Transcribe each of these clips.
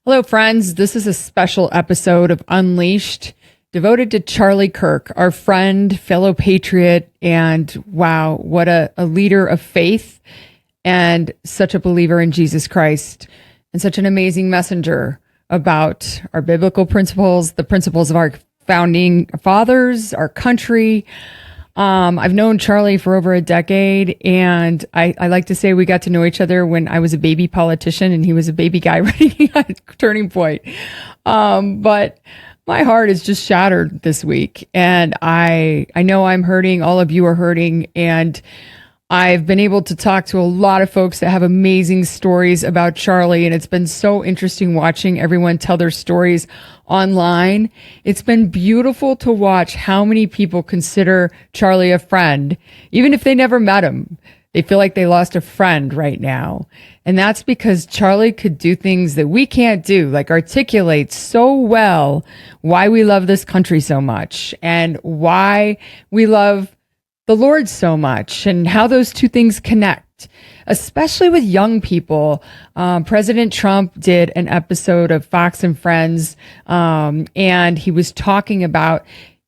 Hello, friends. This is a special episode of Unleashed devoted to Charlie Kirk, our friend, fellow patriot, and wow, what a leader of faith and such a believer in Jesus Christ and such an amazing messenger about our biblical principles, the principles of our founding fathers, our country. I've known Charlie for over a decade, and I like to say we got to know each other when I was a baby politician and he was a baby guy running a turning point. But my heart is just shattered this week, and I know I'm hurting. All of you are hurting, and I've been able to talk to a lot of folks that have amazing stories about Charlie, and it's been so interesting watching everyone tell their stories online. It's been beautiful to watch how many people consider Charlie a friend, even if they never met him. They feel like they lost a friend right now. And that's because Charlie could do things that we can't do, like articulate so well why we love this country so much and why we love the Lord so much and how those two things connect, especially with young people. President Trump did an episode of Fox and Friends, and he was talking about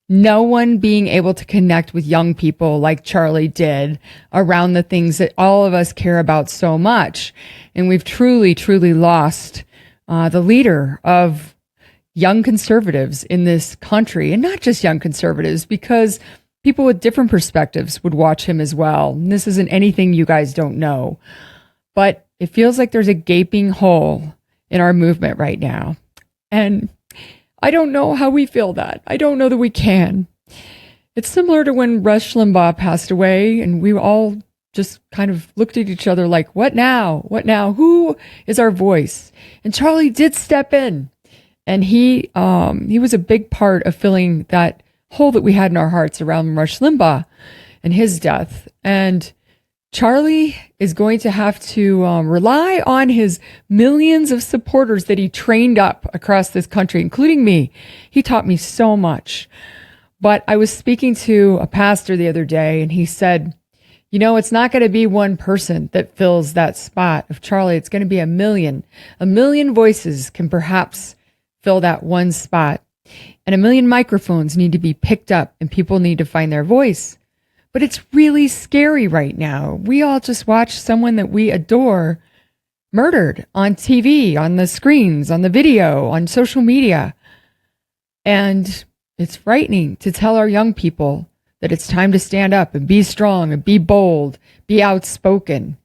no one being able to connect with young people like Charlie did around the things that all of us care about so much. And we've truly, truly lost the leader of young conservatives in this country, and not just young conservatives, because people with different perspectives would watch him as well. And this isn't anything you guys don't know, but it feels like there's a gaping hole in our movement right now. And I don't know how we feel that. I don't know that we can. It's similar to when Rush Limbaugh passed away and we all just kind of looked at each other like, what now? What now? Who is our voice? And Charlie did step in, and he was a big part of filling that hole that we had in our hearts around Rush Limbaugh and his death. And Charlie is going to have to rely on his millions of supporters that he trained up across this country, including me. He taught me so much. But I was speaking to a pastor the other day, and he said, you know, it's not going to be one person that fills that spot of Charlie. It's going to be a million. A million voices can perhaps fill that one spot. And a million microphones need to be picked up, and people need to find their voice. But it's really scary right now. We all just watched someone that we adore murdered on TV, on the screens, on the video, on social media. And it's frightening to tell our young people that it's time to stand up and be strong and be bold, be outspoken.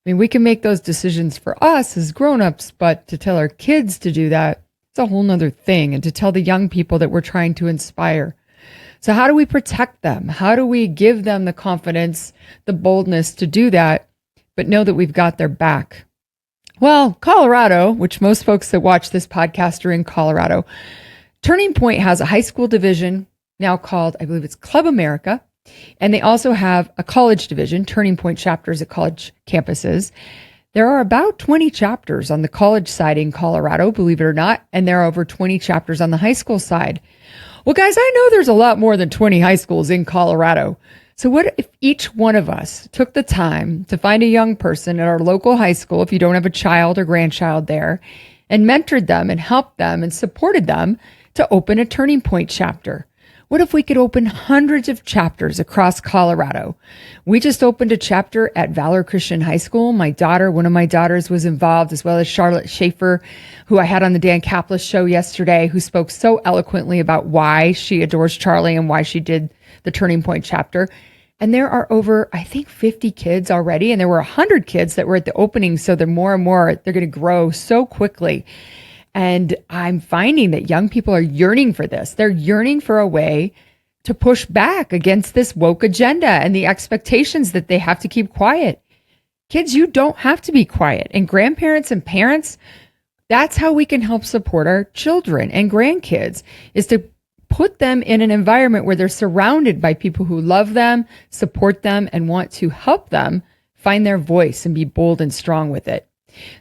I mean, we can make those decisions for us as grown-ups, but to tell our kids to do that, it's a whole nother thing. And to tell the young people that we're trying to inspire. So how do we protect them? How do we give them the confidence, the boldness to do that, but know that we've got their back? Well, Colorado, which most folks that watch this podcast are in Colorado, Turning Point has a high school division now called, I believe it's Club America. And they also have a college division, Turning Point chapters at college campuses. There are about 20 chapters on the college side in Colorado, believe it or not, and there are over 20 chapters on the high school side. Well, guys, I know there's a lot more than 20 high schools in Colorado. So what if each one of us took the time to find a young person at our local high school, if you don't have a child or grandchild there, and mentored them and helped them and supported them to open a Turning Point chapter? What if we could open hundreds of chapters across Colorado? We just opened a chapter at Valor Christian High School. One of my daughters was involved, as well as Charlotte Schaefer, who I had on the Dan Kaplan show yesterday, who spoke so eloquently about why she adores Charlie and why she did the Turning Point chapter. And there are over, I think, 50 kids already, and there were 100 kids that were at the opening. So the more and more, they're going to grow so quickly. And I'm finding that young people are yearning for this. They're yearning for a way to push back against this woke agenda and the expectations that they have to keep quiet. Kids, you don't have to be quiet. And grandparents and parents, that's how we can help support our children and grandkids, is to put them in an environment where they're surrounded by people who love them, support them, and want to help them find their voice and be bold and strong with it.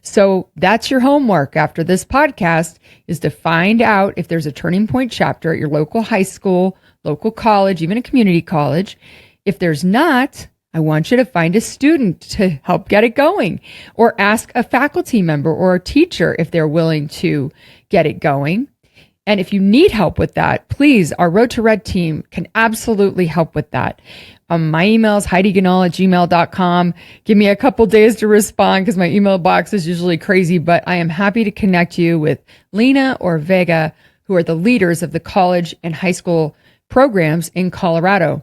So that's your homework after this podcast, is to find out if there's a Turning Point chapter at your local high school, local college, even a community college. If there's not, I want you to find a student to help get it going, or ask a faculty member or a teacher if they're willing to get it going. And if you need help with that, please, our Road to Red team can absolutely help with that. My email is HeidiGanahl@gmail.com. Give me a couple days to respond because my email box is usually crazy, but I am happy to connect you with Lena or Vega, who are the leaders of the college and high school programs in Colorado.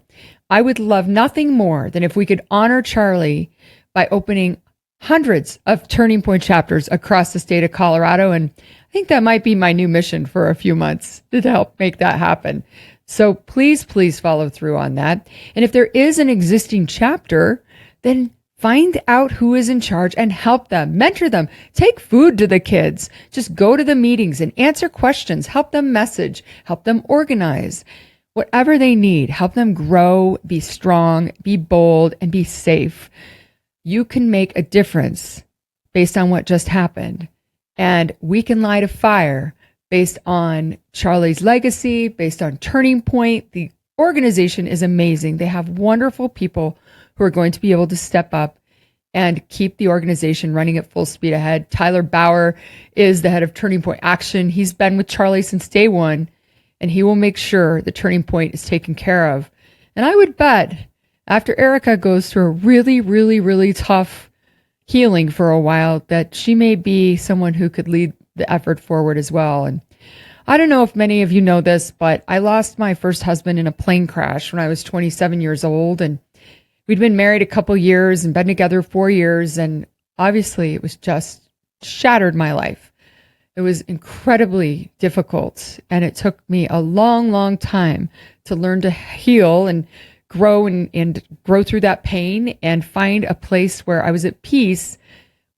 I would love nothing more than if we could honor Charlie by opening hundreds of Turning Point chapters across the state of Colorado. And I think that might be my new mission for a few months to help make that happen. So please follow through on that. And if there is an existing chapter, then find out who is in charge and help them, mentor them, take food to the kids, just go to the meetings and answer questions, help them message, help them organize, whatever they need, help them grow, be strong, be bold, and be safe. You can make a difference based on what just happened. And we can light a fire based on Charlie's legacy, based on Turning Point. The organization is amazing. They have wonderful people who are going to be able to step up and keep the organization running at full speed ahead. Tyler Bauer is the head of Turning Point Action. He's been with Charlie since day one, and he will make sure the Turning Point is taken care of. And I would bet after Erica goes through a really, really, really tough healing for a while, that she may be someone who could lead the effort forward as well. And I don't know if many of you know this, but I lost my first husband in a plane crash when I was 27 years old. And we'd been married a couple years and been together 4 years. And obviously it was just shattered my life. It was incredibly difficult. And it took me a long, long time to learn to heal and grow and grow through that pain and find a place where I was at peace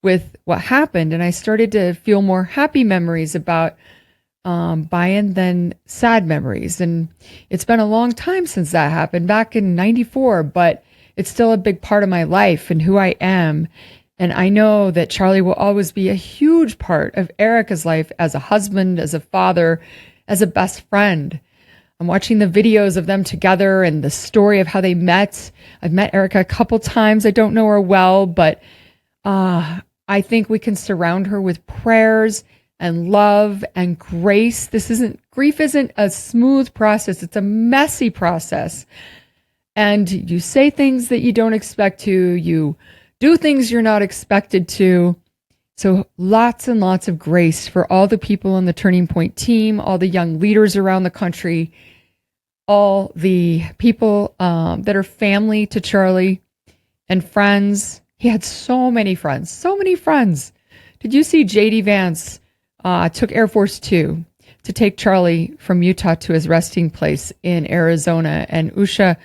with what happened. And I started to feel more happy memories about buy-in than sad memories. And it's been a long time since that happened, back in 94, but it's still a big part of my life and who I am. And I know that Charlie will always be a huge part of Erica's life as a husband, as a father, as a best friend. I'm watching the videos of them together and the story of how they met. I've met Erica a couple times. I don't know her well, but I think we can surround her with prayers and love and grace. Grief isn't a smooth process. It's a messy process. And you say things that you don't expect to. You do things you're not expected to. So lots and lots of grace for all the people on the Turning Point team, all the young leaders around the country, all the people that are family to Charlie and friends. He had so many friends, so many friends. Did you see J.D. Vance took Air Force Two to take Charlie from Utah to his resting place in Arizona? And Usha,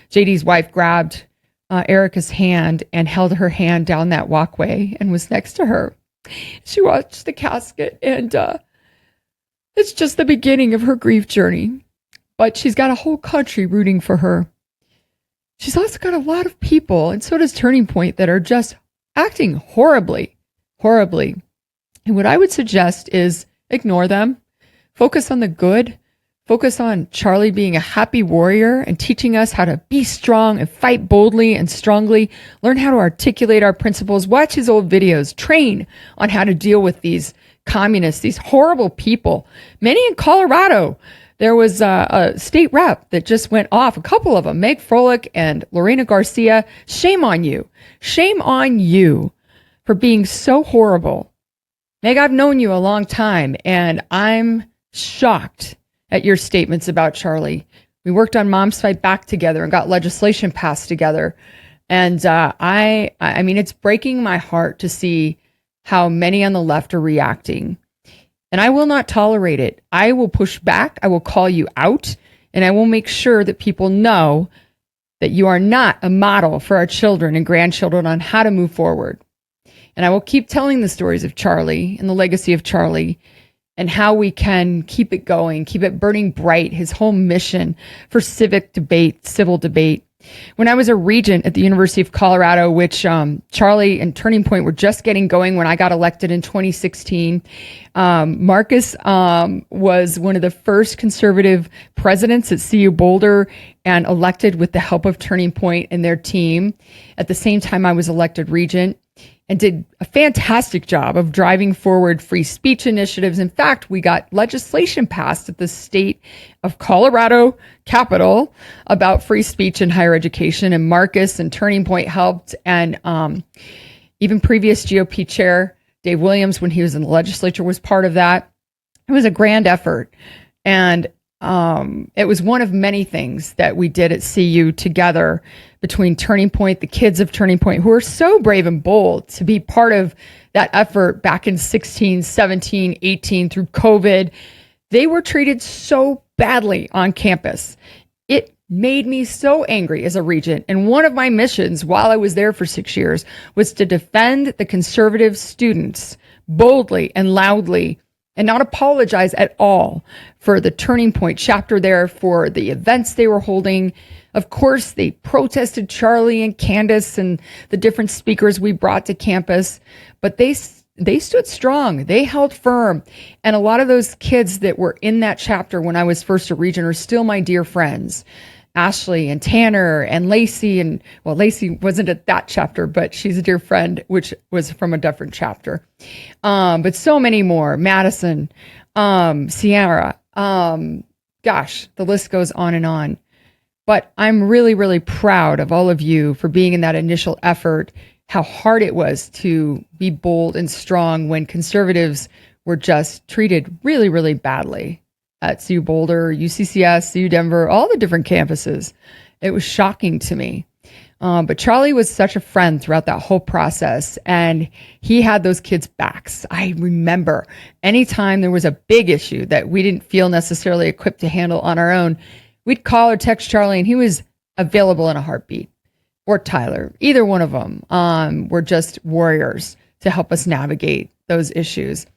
J.D.'s wife, grabbed Erica's hand and held her hand down that walkway and was next to her. She watched the casket, and it's just the beginning of her grief journey. But she's got a whole country rooting for her. She's also got a lot of people, and so does Turning Point, that are just acting horribly, horribly. And what I would suggest is ignore them. Focus on the good. Focus on Charlie being a happy warrior and teaching us how to be strong and fight boldly and strongly. Learn how to articulate our principles. Watch his old videos. Train on how to deal with these communists, these horrible people. Many in Colorado. There was a state rep that just went off, a couple of them, Meg Froelich and Lorena Garcia. Shame on you. Shame on you for being so horrible. Meg, I've known you a long time, and I'm shocked at your statements about Charlie. We worked on Moms Fight Back together and got legislation passed together. And I mean, it's breaking my heart to see how many on the left are reacting. And I will not tolerate it. I will push back. I will call you out. And I will make sure that people know that you are not a model for our children and grandchildren on how to move forward. And I will keep telling the stories of Charlie and the legacy of Charlie and how we can keep it going, keep it burning bright, his whole mission for civic debate, civil debate. When I was a regent at the University of Colorado, which Charlie and Turning Point were just getting going when I got elected in 2016, Marcus was one of the first conservative presidents at CU Boulder, and elected with the help of Turning Point and their team. At the same time, I was elected regent and did a fantastic job of driving forward free speech initiatives. In fact, we got legislation passed at the state of Colorado Capitol about free speech in higher education, and Marcus and Turning Point helped, and even previous GOP chair Dave Williams, when he was in the legislature, was part of that. It was a grand effort, and it was one of many things that we did at CU together between Turning Point, the kids of Turning Point, who are so brave and bold to be part of that effort back in 16, 17, 18 through COVID. They were treated so badly on campus. It made me so angry as a regent. And one of my missions while I was there for 6 years was to defend the conservative students boldly and loudly, and not apologize at all for the Turning Point chapter there, for the events they were holding. Of course, they protested Charlie and Candace and the different speakers we brought to campus, but they stood strong. They held firm. And a lot of those kids that were in that chapter when I was first a regent are still my dear friends. Ashley and Tanner and Lacey, and well, Lacey wasn't at that chapter, but she's a dear friend, which was from a different chapter. But so many more. Madison, Sierra, gosh, the list goes on and on. But I'm really, really proud of all of you for being in that initial effort, how hard it was to be bold and strong when conservatives were just treated really, really badly at CU Boulder, UCCS, CU Denver, all the different campuses. It was shocking to me. But Charlie was such a friend throughout that whole process, and he had those kids' backs. I remember anytime there was a big issue that we didn't feel necessarily equipped to handle on our own, we'd call or text Charlie, and he was available in a heartbeat. Or Tyler, either one of them were just warriors to help us navigate those issues.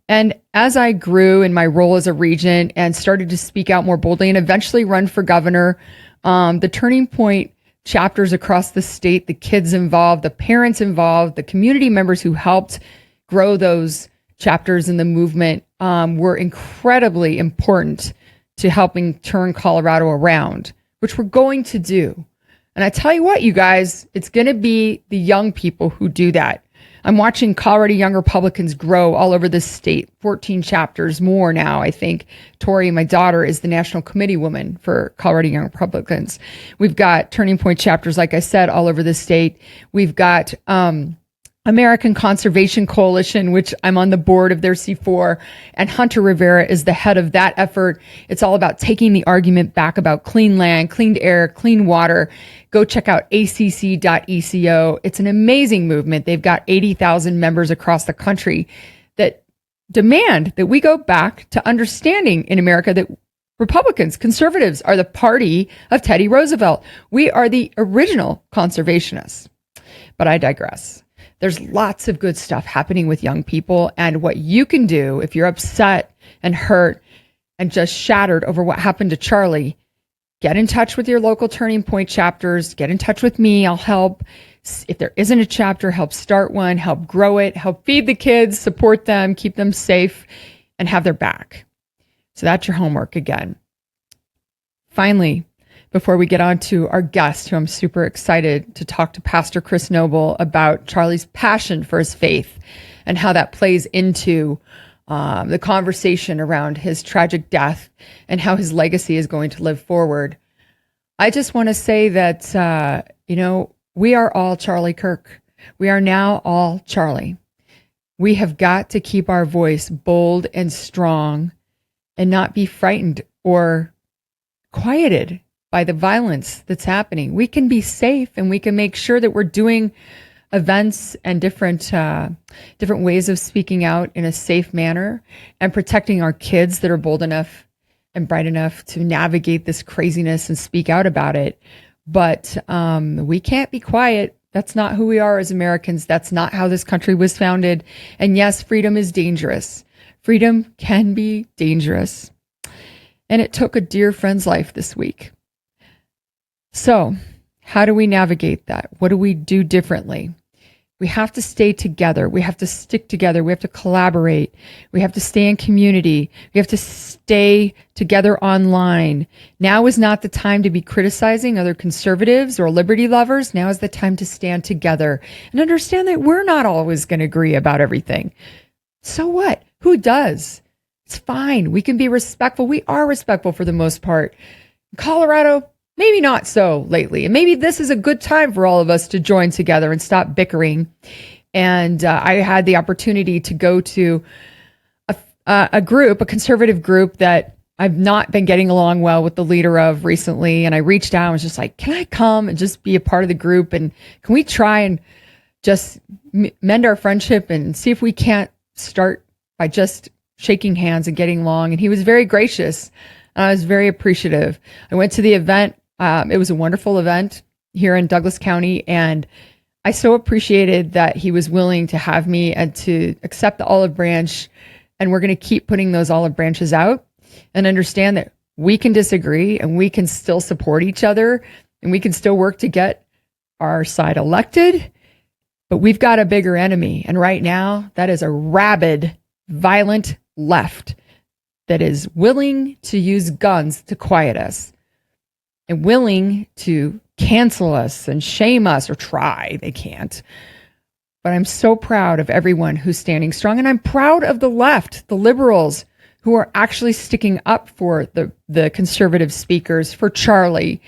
And as I grew in my role as a regent and started to speak out more boldly and eventually run for governor, the Turning Point chapters across the state, the kids involved, the parents involved, the community members who helped grow those chapters in the movement were incredibly important to helping turn Colorado around, which we're going to do. And I tell you what, you guys, it's going to be the young people who do that. I'm watching Colorado Young Republicans grow all over the state, 14 chapters more now. I think Tori, my daughter, is the national committee woman for Colorado Young Republicans. We've got Turning Point chapters, like I said, all over the state. We've got American Conservation Coalition, which I'm on the board of their C4, and Hunter Rivera is the head of that effort. It's all about taking the argument back about clean land, clean air, clean water. Go check out acc.eco. It's an amazing movement. They've got 80,000 members across the country that demand that we go back to understanding in America that Republicans, conservatives, are the party of Teddy Roosevelt. We are the original conservationists. But I digress. There's lots of good stuff happening with young people, and what you can do if you're upset and hurt and just shattered over what happened to Charlie, get in touch with your local Turning Point chapters, get in touch with me, I'll help. If there isn't a chapter, help start one, help grow it, help feed the kids, support them, keep them safe, and have their back. So that's your homework again. Finally, before we get on to our guest, who I'm super excited to talk to Pastor Chris Goble about Charlie's passion for his faith and how that plays into the conversation around his tragic death and how his legacy is going to live forward. I just want to say that, we are all Charlie Kirk. We are now all Charlie. We have got to keep our voice bold and strong and not be frightened or quieted by the violence that's happening. We can be safe, and we can make sure that we're doing events and different ways of speaking out in a safe manner and protecting our kids that are bold enough and bright enough to navigate this craziness and speak out about it. But we can't be quiet. That's not who we are as Americans. That's not how this country was founded. And yes, freedom is dangerous. Freedom can be dangerous. And it took a dear friend's life this week. So how do we navigate that? What do we do differently? We have to stay together. We have to stick together. We have to collaborate. We have to stay in community. We have to stay together online. Now is not the time to be criticizing other conservatives or liberty lovers. Now is the time to stand together and understand that we're not always going to agree about everything. So what? Who does? It's fine. We can be respectful. We are respectful for the most part. In Colorado, maybe not so lately. And maybe this is a good time for all of us to join together and stop bickering. And I had the opportunity to go to a conservative group that I've not been getting along well with the leader of recently. And I reached out and was just like, can I come and just be a part of the group? And can we try and just mend our friendship and see if we can't start by just shaking hands and getting along? And he was very gracious. I was very appreciative. I went to the event. It was a wonderful event here in Douglas County, and I so appreciated that he was willing to have me and to accept the olive branch, and we're going to keep putting those olive branches out and understand that we can disagree and we can still support each other and we can still work to get our side elected, but we've got a bigger enemy, and right now that is a rabid, violent left that is willing to use guns to quiet us and willing to cancel us and shame us, or try. They can't. But I'm so proud of everyone who's standing strong. And I'm proud of the left, the liberals, who are actually sticking up for the conservative speakers, for Charlie,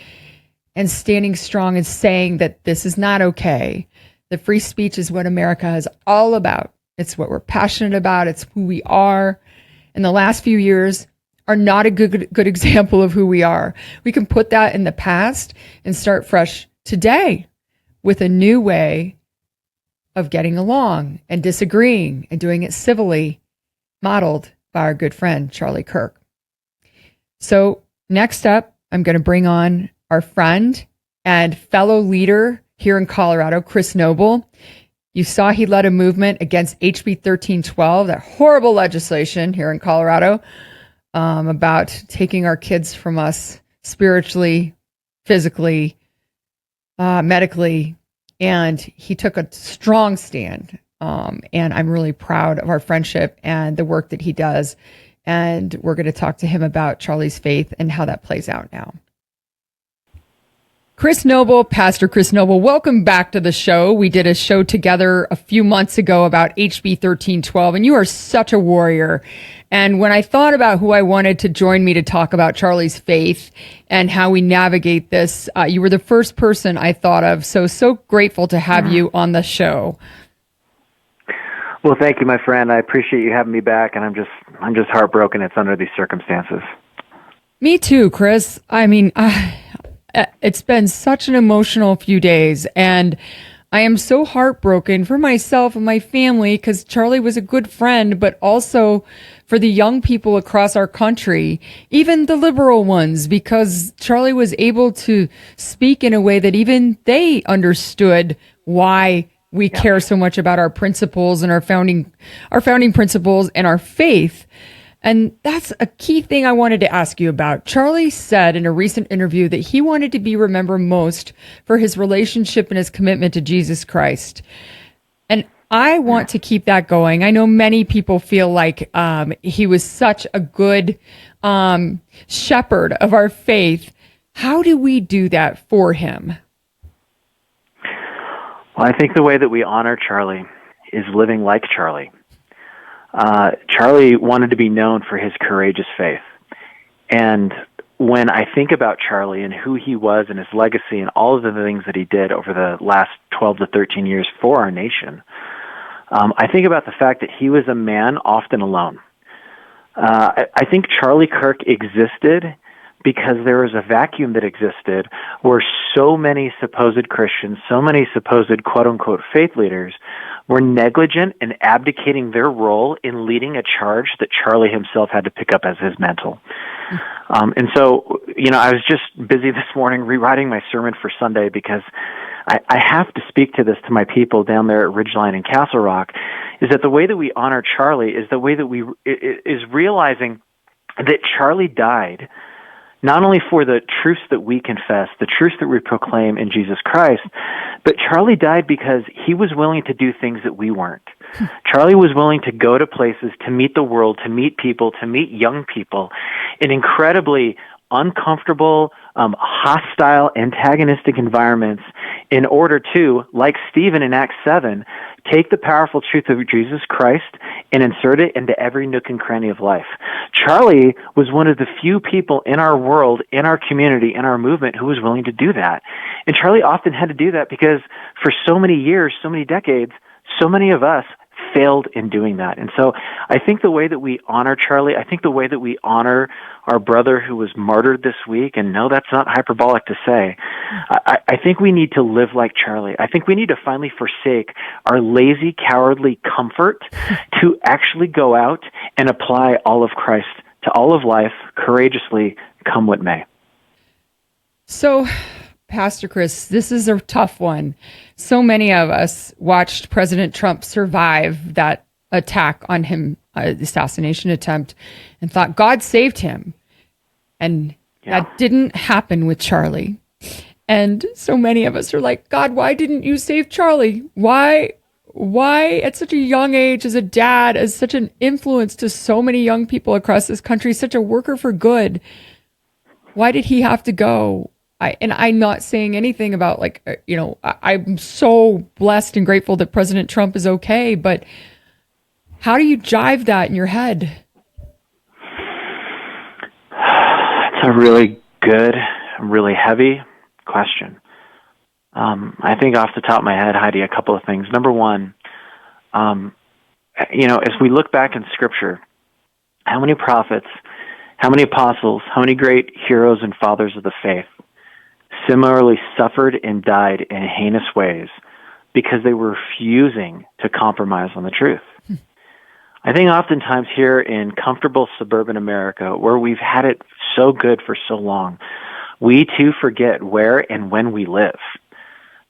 and standing strong and saying that this is not okay. The free speech is what America is all about. It's what we're passionate about. It's who we are. In the last few years, are not a good example of who we are. We can put that in the past and start fresh today with a new way of getting along and disagreeing and doing it civilly, modeled by our good friend, Charlie Kirk. So next up, I'm going to bring on our friend and fellow leader here in Colorado, Chris Goble. You saw he led a movement against HB 1312, that horrible legislation here in Colorado, about taking our kids from us spiritually, physically, medically. And he took a strong stand. And I'm really proud of our friendship and the work that he does. And we're going to talk to him about Charlie's faith and how that plays out now. Chris Goble, Pastor Chris Goble, welcome back to the show. We did a show together a few months ago about HB 1312, and you are such a warrior. And when I thought about who I wanted to join me to talk about Charlie's faith and how we navigate this, you were the first person I thought of. So grateful to have you on the show. Well, thank you, my friend. I appreciate you having me back, and I'm just heartbroken it's under these circumstances. Me too, Chris. I mean, it's been such an emotional few days, and I am so heartbroken for myself and my family because Charlie was a good friend, but also for the young people across our country, even the liberal ones, because Charlie was able to speak in a way that even they understood why we care so much about our principles and our founding principles and our faith. And that's a key thing I wanted to ask you about. Charlie said in a recent interview that he wanted to be remembered most for his relationship and his commitment to Jesus Christ. And I want to keep that going. I know many people feel like he was such a good shepherd of our faith. How do we do that for him? Well, I think the way that we honor Charlie is living like Charlie. Charlie wanted to be known for his courageous faith. And when I think about Charlie and who he was and his legacy and all of the things that he did over the last 12 to 13 years for our nation, I think about the fact that he was a man often alone. I think Charlie Kirk existed because there was a vacuum that existed where so many supposed Christians, so many supposed quote-unquote faith leaders were negligent in abdicating their role in leading a charge that Charlie himself had to pick up as his mantle. And so, I was just busy this morning rewriting my sermon for Sunday because I have to speak to this to my people down there at Ridgeline and Castle Rock, is that the way that we honor Charlie is the way that is realizing that Charlie died not only for the truths that we confess, the truths that we proclaim in Jesus Christ, but Charlie died because he was willing to do things that we weren't. Charlie was willing to go to places, to meet the world, to meet people, to meet young people in incredibly uncomfortable, hostile, antagonistic environments in order to, like Stephen in Acts 7, take the powerful truth of Jesus Christ and insert it into every nook and cranny of life. Charlie was one of the few people in our world, in our community, in our movement who was willing to do that. And Charlie often had to do that because for so many years, so many decades, so many of us failed in doing that. And so I think the way that we honor Charlie, I think the way that we honor our brother who was martyred this week, and no, that's not hyperbolic to say, I think we need to live like Charlie. I think we need to finally forsake our lazy, cowardly comfort to actually go out and apply all of Christ to all of life courageously, come what may. So, Pastor Chris, this is a tough one. So many of us watched President Trump survive that attack on him, assassination attempt, and thought God saved him. And that didn't happen with Charlie. And so many of us are like, God, why didn't you save Charlie? Why at such a young age, as a dad, as such an influence to so many young people across this country, such a worker for good, why did he have to go? I'm not saying anything about I'm so blessed and grateful that President Trump is okay, but how do you jive that in your head? It's a really good, really heavy question. I think off the top of my head, Heidi, a couple of things. Number one, as we look back in Scripture, how many prophets, how many apostles, how many great heroes and fathers of the faith similarly suffered and died in heinous ways because they were refusing to compromise on the truth? I think oftentimes here in comfortable suburban America, where we've had it so good for so long, we too forget where and when we live.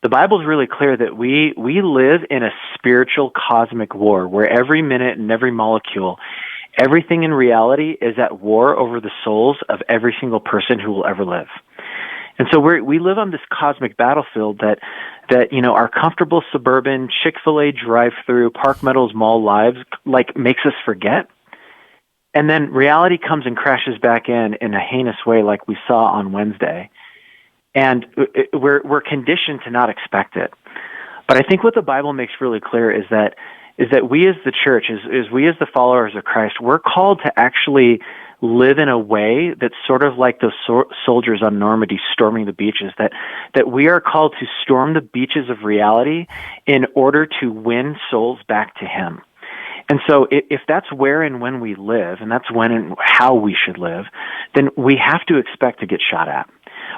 The Bible's really clear that we live in a spiritual cosmic war where every minute and every molecule, everything in reality is at war over the souls of every single person who will ever live. And so we live on this cosmic battlefield that our comfortable suburban Chick-fil-A drive-through, Park Meadows Mall lives makes us forget. And then reality comes and crashes back in a heinous way like we saw on Wednesday. And we're conditioned to not expect it. But I think what the Bible makes really clear is that we as the church, as we as the followers of Christ, we're called to actually live in a way that's sort of like those soldiers on Normandy storming the beaches, that we are called to storm the beaches of reality in order to win souls back to Him. And so if that's where and when we live, and that's when and how we should live, then we have to expect to get shot at.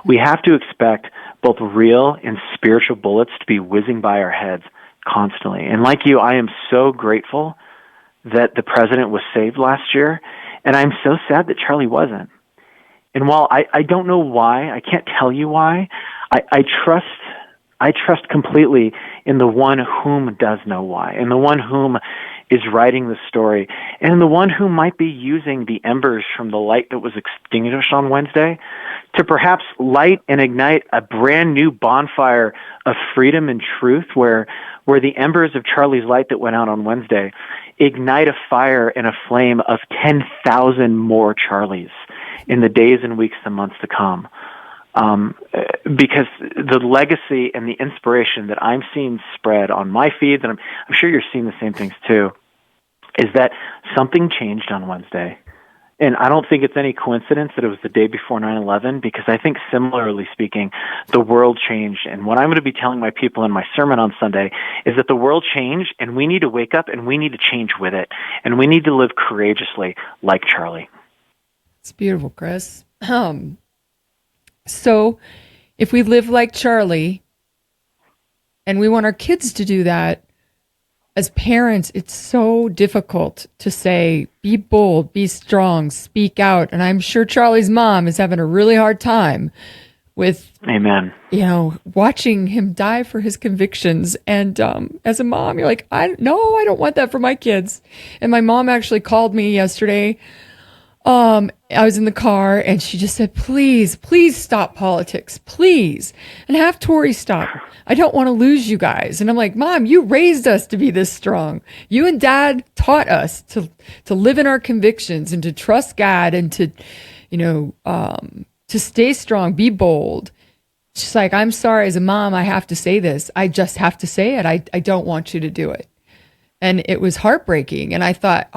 We have to expect both real and spiritual bullets to be whizzing by our heads constantly. And like you, I am so grateful that the president was saved last year, and I'm so sad that Charlie wasn't. And while I don't know why, I can't tell you why, I trust completely in the one whom does know why, and the one whom is writing the story, and the one who might be using the embers from the light that was extinguished on Wednesday to perhaps light and ignite a brand new bonfire of freedom and truth where the embers of Charlie's light that went out on Wednesday ignite a fire and a flame of 10,000 more Charlies in the days and weeks and months to come. Because the legacy and the inspiration that I'm seeing spread on my feeds, and I'm sure you're seeing the same things too, is that something changed on Wednesday. And I don't think it's any coincidence that it was the day before 9/11, because I think, similarly speaking, the world changed. And what I'm going to be telling my people in my sermon on Sunday is that the world changed, and we need to wake up, and we need to change with it. And we need to live courageously like Charlie. It's beautiful, Chris. So if we live like Charlie, and we want our kids to do that, as parents, it's so difficult to say, be bold, be strong, speak out. And I'm sure Charlie's mom is having a really hard time with, Amen. Watching him die for his convictions. And as a mom, you're like, I don't want that for my kids. And my mom actually called me yesterday I was in the car and she just said, please, please stop politics, please. And have Tori stop. I don't want to lose you guys. And I'm like, Mom, you raised us to be this strong. You and Dad taught us to live in our convictions and to trust God and to, to stay strong, be bold. She's like, I'm sorry, as a mom, I have to say this. I just have to say it. I don't want you to do it. And it was heartbreaking. And I thought,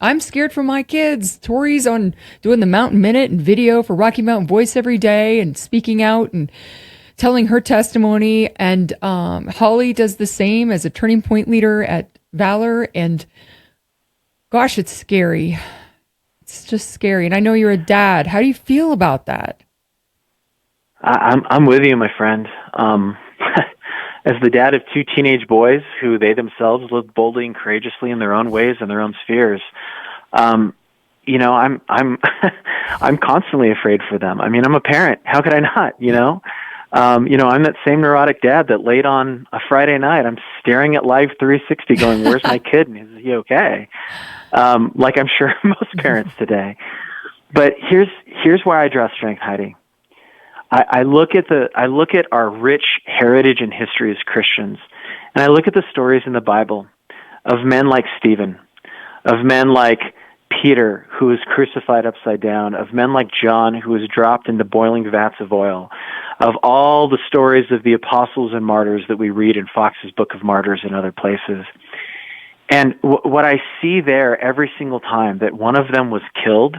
I'm scared for my kids. Tori's on doing the Mountain Minute and video for Rocky Mountain Voice every day and speaking out and telling her testimony. And Holly does the same as a Turning Point leader at Valor. And gosh, it's scary. It's just scary. And I know you're a dad. How do you feel about that? I'm with you, my friend. As the dad of two teenage boys who they themselves live boldly and courageously in their own ways and their own spheres, I'm I'm constantly afraid for them. I mean, I'm a parent. How could I not? I'm that same neurotic dad that late on a Friday night, I'm staring at Live 360 going, where's my kid? And is he okay? Like I'm sure most parents today. But here's where I draw strength, Heidi. I look at our rich heritage and history as Christians, and I look at the stories in the Bible of men like Stephen, of men like Peter, who was crucified upside down, of men like John, who was dropped into boiling vats of oil, of all the stories of the apostles and martyrs that we read in Fox's Book of Martyrs and other places. And what I see there every single time that one of them was killed,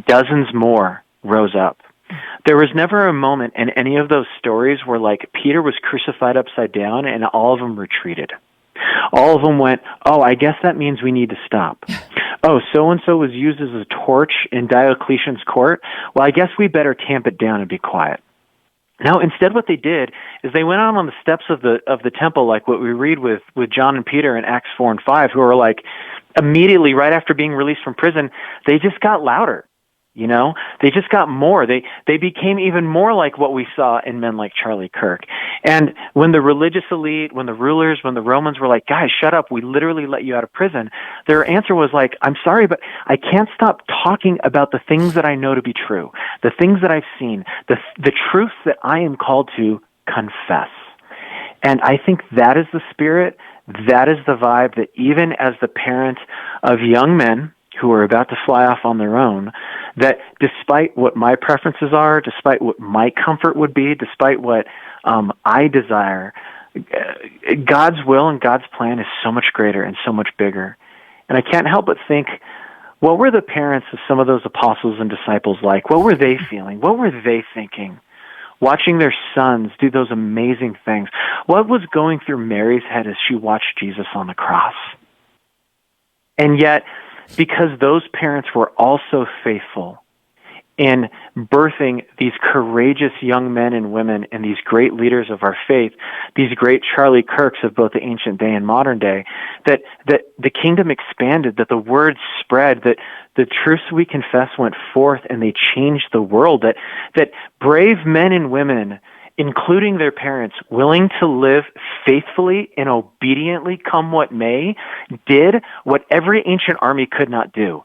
dozens more rose up. There was never a moment in any of those stories where, like, Peter was crucified upside down and all of them retreated. All of them went, oh, I guess that means we need to stop. Oh, so-and-so was used as a torch in Diocletian's court. Well, I guess we better tamp it down and be quiet. No, instead what they did is they went out on the steps of the temple, like what we read with John and Peter in Acts 4 and 5, who were like, immediately right after being released from prison, they just got louder. They just got more. They became even more like what we saw in men like Charlie Kirk. And when the religious elite, when the rulers, when the Romans were like, guys, shut up, we literally let you out of prison, their answer was like, I'm sorry, but I can't stop talking about the things that I know to be true, the things that I've seen, the truths that I am called to confess. And I think that is the spirit, that is the vibe that even as the parent of young men who are about to fly off on their own, that despite what my preferences are, despite what my comfort would be, despite what I desire, God's will and God's plan is so much greater and so much bigger. And I can't help but think, what were the parents of some of those apostles and disciples like? What were they feeling? What were they thinking? Watching their sons do those amazing things. What was going through Mary's head as she watched Jesus on the cross? And yet, because those parents were also faithful in birthing these courageous young men and women and these great leaders of our faith, these great Charlie Kirks of both the ancient day and modern day, that the kingdom expanded, that the word spread, that the truths we confess went forth and they changed the world, that brave men and women, including their parents, willing to live faithfully and obediently come what may, did what every ancient army could not do.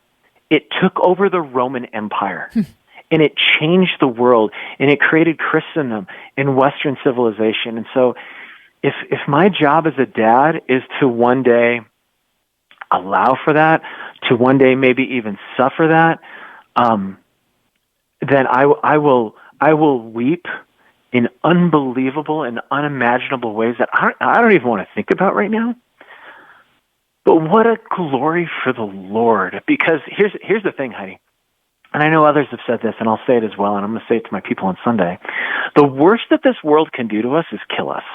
It took over the Roman Empire, and it changed the world, and it created Christendom and Western civilization. And so if my job as a dad is to one day allow for that, to one day maybe even suffer that, then I will weep in unbelievable and unimaginable ways that I don't even want to think about right now. But what a glory for the Lord. Because here's the thing, Heidi, and I know others have said this, and I'll say it as well, and I'm going to say it to my people on Sunday. The worst that this world can do to us is kill us.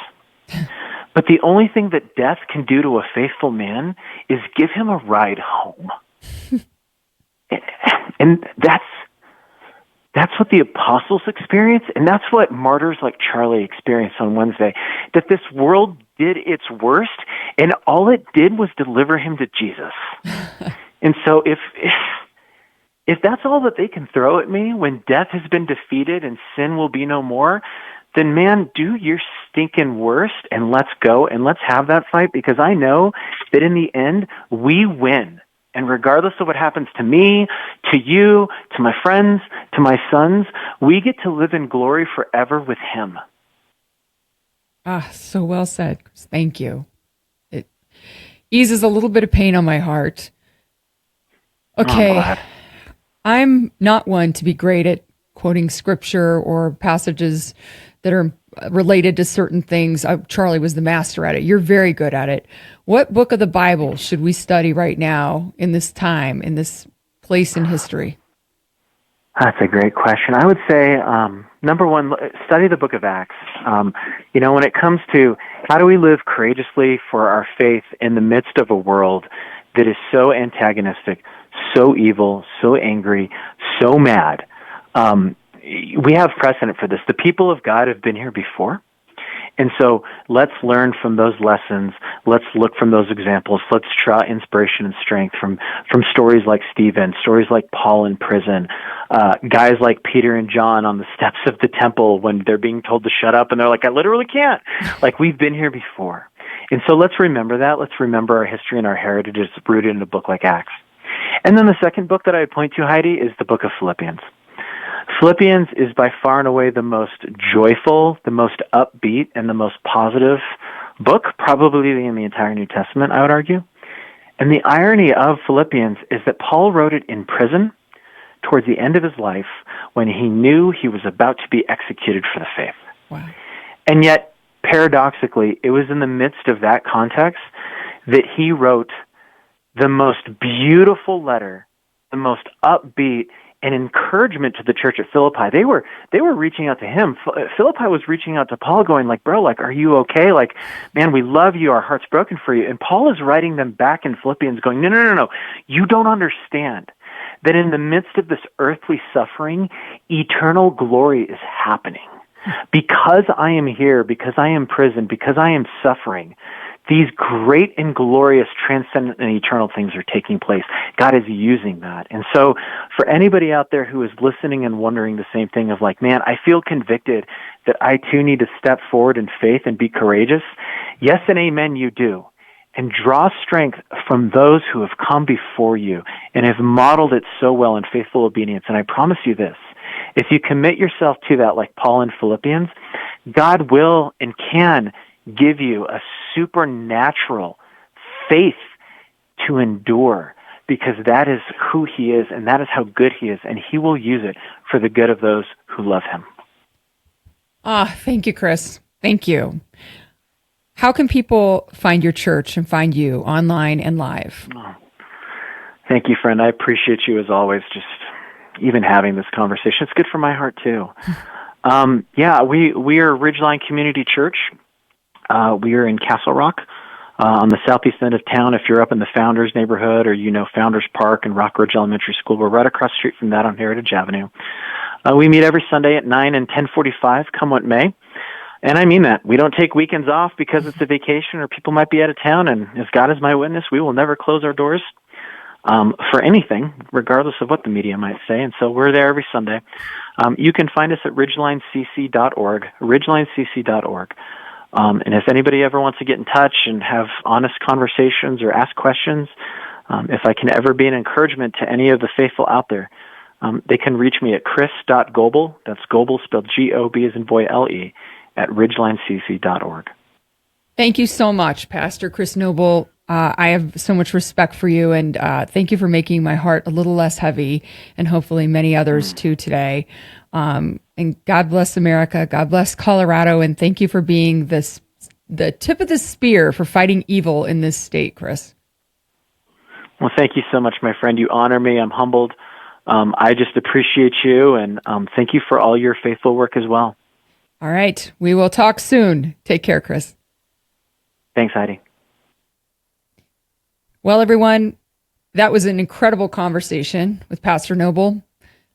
But the only thing that death can do to a faithful man is give him a ride home. And that's what the apostles experienced, and that's what martyrs like Charlie experienced on Wednesday, that this world did its worst, and all it did was deliver him to Jesus. And so if that's all that they can throw at me when death has been defeated and sin will be no more, then man, do your stinking worst, and let's go, and let's have that fight, because I know that in the end, we win. And regardless of what happens to me, to you, to my friends, to my sons, we get to live in glory forever with him. Ah, so well said. Thank you. It eases a little bit of pain on my heart. Okay. I'm not one to be great at quoting scripture or passages that are related to certain things. Charlie was the master at it. You're very good at it. What book of the Bible should we study right now in this time, in this place in history? That's a great question. I would say, number one, study the book of Acts. When it comes to how do we live courageously for our faith in the midst of a world that is so antagonistic, so evil, so angry, so mad, we have precedent for this. The people of God have been here before. And so let's learn from those lessons. Let's look from those examples. Let's draw inspiration and strength from stories like Stephen, stories like Paul in prison, guys like Peter and John on the steps of the temple when they're being told to shut up and they're like, I literally can't. Like, we've been here before. And so let's remember that. Let's remember our history and our heritage is rooted in a book like Acts. And then the second book that I would point to, Heidi, is the book of Philippians. Philippians is by far and away the most joyful, the most upbeat, and the most positive book, probably in the entire New Testament, I would argue. And the irony of Philippians is that Paul wrote it in prison towards the end of his life when he knew he was about to be executed for the faith. Wow. And yet, paradoxically, it was in the midst of that context that he wrote the most beautiful letter, the most upbeat, and encouragement to the church at Philippi. They were reaching out to him. Philippi was reaching out to Paul going like, bro, like, are you okay? Like, man, we love you. Our heart's broken for you. And Paul is writing them back in Philippians going, no. You don't understand that in the midst of this earthly suffering, eternal glory is happening. Because I am here, because I am imprisoned, because I am suffering, these great and glorious, transcendent and eternal things are taking place. God is using that. And so for anybody out there who is listening and wondering the same thing of like, man, I feel convicted that I too need to step forward in faith and be courageous. Yes and amen, you do. And draw strength from those who have come before you and have modeled it so well in faithful obedience. And I promise you this, if you commit yourself to that like Paul in Philippians, God will and can give you a supernatural faith to endure, because that is who he is and that is how good he is, and he will use it for the good of those who love him. Thank you, Chris. Thank you. How can people find your church and find you online and live? Thank you, friend. I appreciate you as always, just even having this conversation. It's good for my heart too. We are Ridgeline Community Church. We are in Castle Rock, on the southeast end of town. If you're up in the Founders neighborhood or Founders Park and Rock Ridge Elementary School, we're right across the street from that on Heritage Avenue. We meet every Sunday at 9 and 10:45, come what may. And I mean that. We don't take weekends off because it's a vacation or people might be out of town, and as God is my witness, we will never close our doors for anything, regardless of what the media might say. And so we're there every Sunday. You can find us at ridgelinecc.org, ridgelinecc.org. And if anybody ever wants to get in touch and have honest conversations or ask questions, if I can ever be an encouragement to any of the faithful out there, they can reach me at chris.goble, that's Goble spelled G-O-B as in boy L-E, at ridgelinecc.org. Thank you so much, Pastor Chris Goble. I have so much respect for you, and thank you for making my heart a little less heavy, and hopefully many others too today. And God bless America. God bless Colorado. And thank you for being the tip of the spear for fighting evil in this state, Chris. Well, thank you so much, my friend. You honor me. I'm humbled. I just appreciate you, and thank you for all your faithful work as well. All right. We will talk soon. Take care, Chris. Thanks, Heidi. Well, everyone, that was an incredible conversation with Pastor Goble.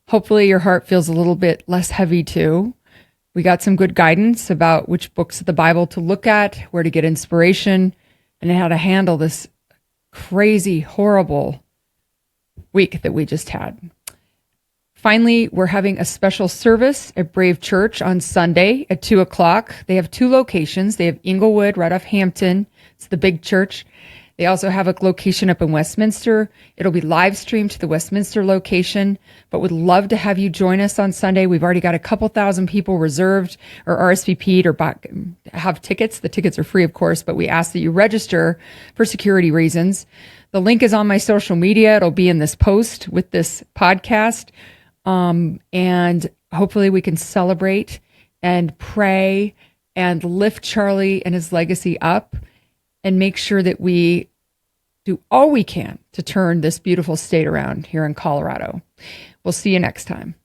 Hopefully your heart feels a little bit less heavy too. We got some good guidance about which books of the Bible to look at, where to get inspiration, and how to handle this crazy, horrible week that we just had. Finally, we're having a special service at Brave Church on Sunday at 2:00. They have two locations. They have Inglewood right off Hampton. It's the big church. They also have a location up in Westminster. It'll be live streamed to the Westminster location, but would love to have you join us on Sunday. We've already got a couple thousand people reserved or RSVP'd or have tickets. The tickets are free, of course, but we ask that you register for security reasons. The link is on my social media. It'll be in this post with this podcast. And hopefully we can celebrate and pray and lift Charlie and his legacy up and make sure that we do all we can to turn this beautiful state around here in Colorado. We'll see you next time.